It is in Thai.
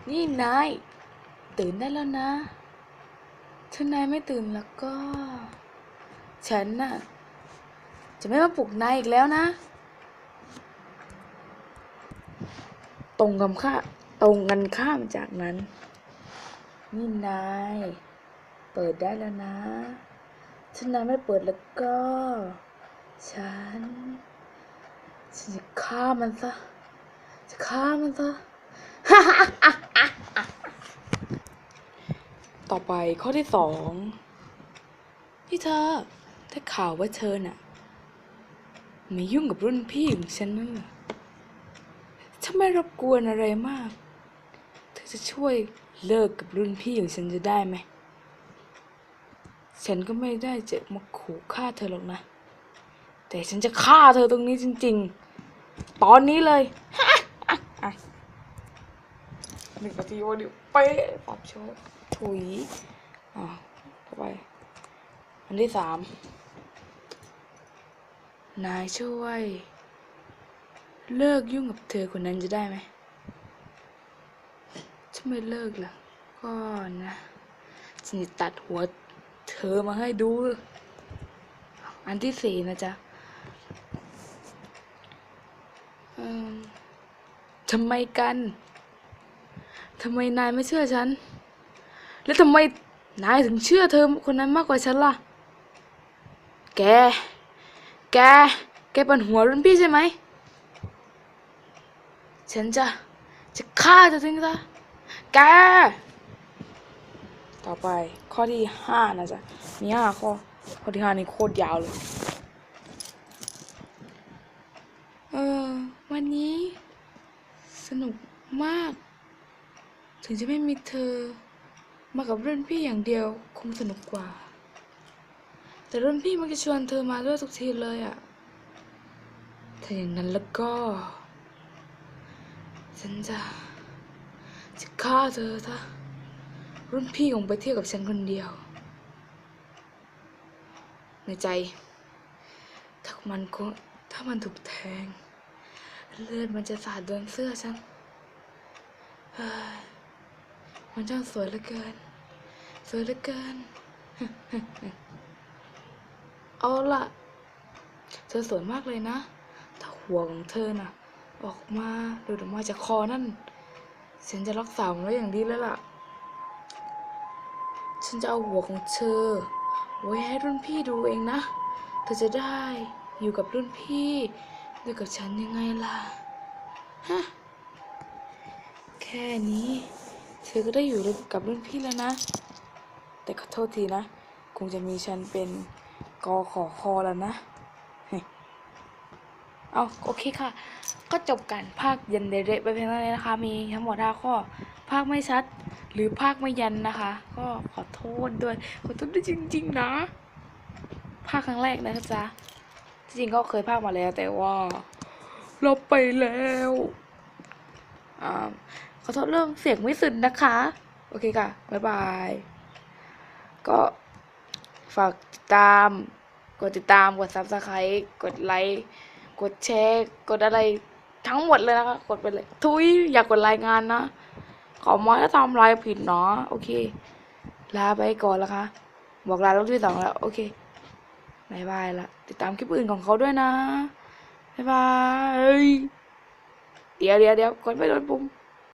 นี่นายตื่นได้แล้วนะถ้านายไม่ตื่นแล้วก็ฉันน่ะจะไม่มาปลุกนายอีกแล้วนะตรงกันข้ามตรงกันข้ามจากนั้นนี่นายเปิดได้แล้วนะถ้านายไม่เปิดแล้วก็ฉันจะฆ่ามันซะจะฆ่ามันซะ ต่อไปข้อที่2ที่เธอได้ข่าวว่าเธอน่ะไม่ยุ่งกับรุ่นพี่ของฉันนั่นเหรอถ้าไม่รบกวนอะไรมากเธอจะช่วยเลิกกับรุ่นพี่ของฉันจะได้ไหมฉันก็ไม่ได้จะมาขู่ฆ่าเธอหรอกนะแต่ฉันจะฆ่าเธอตรงนี้จริงๆตอนนี้เลย1 นาทีวันนี้เป๊ะปรับโชว์ถุยต่อไปอันที่3นายช่วยเลิกยุ่งกับเธอคนนั้นจะได้ไหมถ้าไม่เลิกล่ะก็นะฉันจะตัดหัวเธอมาให้ดูอันที่4นะจ๊ะทำไมกันทำไมนายไม่เชื่อฉันแล้วทำไมนายถึงเชื่อเธอคนนั้นมากกว่าฉันล่ะแกแกเป็นหัวรุ่นพี่ใช่ไหมฉันจะฆ่าเธอทิ้งซะแกต่อไปข้อที่5นะจ๊ะมี5ข้อที่5นี่โคตรยาวเลยวันนี้สนุกมากถึงจะไม่มีเธอมากับรุ่นพี่อย่างเดียวคงสนุกกว่าแต่รุ่นพี่มันจะชวนเธอมาด้วยทุกทีเลยอ่ะถ้าอย่างนั้นแล้วก็ฉันจะฆ่าเธอซะรุ่นพี่คงไปเที่ยวกับฉันคนเดียวในใจถ้ามันถูกแทงเลือดมันจะสาดโดนเสื้อฉันมันช่างสวยเหลือเกินเอาล่ะเธอสวยมากเลยนะถ้าหัวของเธอน่ะออกมาหลุดออกมาจากคอนั่นฉันจะรักษามันไว้อย่างดีเลยล่ะฉันจะเอาหัวของเธอไว้ให้รุ่นพี่ดูเองนะเธอจะได้อยู่กับรุ่นพี่ด้วยกับฉันยังไงล่ะฮะแค่นี้เธอก็ได้อยู่กับรุ่นพี่แล้วนะแต่ขอโทษทีนะคงจะมีฉันเป็นกขอคอแล้วนะเอาโอเคค่ะก็จบกันภาคยันเดเรไปเพียงเท่านี้นะคะมีทั้งหมด5 ข้อภาคไม่ชัดหรือภาคไม่ยันนะคะก็ขอโทษด้วยจริงๆนะภาคครั้งแรกนะจ๊ะจริงๆก็เคยภาคมาแล้วแต่ว่าลบไปแล้วขอโทษเรื่องเสียงไม่สุดนะคะโอเคค่ะบ๊ายบายก็ฝากติดตามกด Subscribe กดไลค์กดแชร์กดอะไรทั้งหมดเลยนะคะกดไปเลยทุยอยากกดรายงานนะขอมาถ้าทำรายผิดเนาะโอเคลาไปก่อนแล้วค่ะบอกลารอบที่2แล้วโอเคบายบายละติดตามคลิปอื่นของเขาด้วยนะบายบายเดี๋ยวกดไปโดนปุ่ม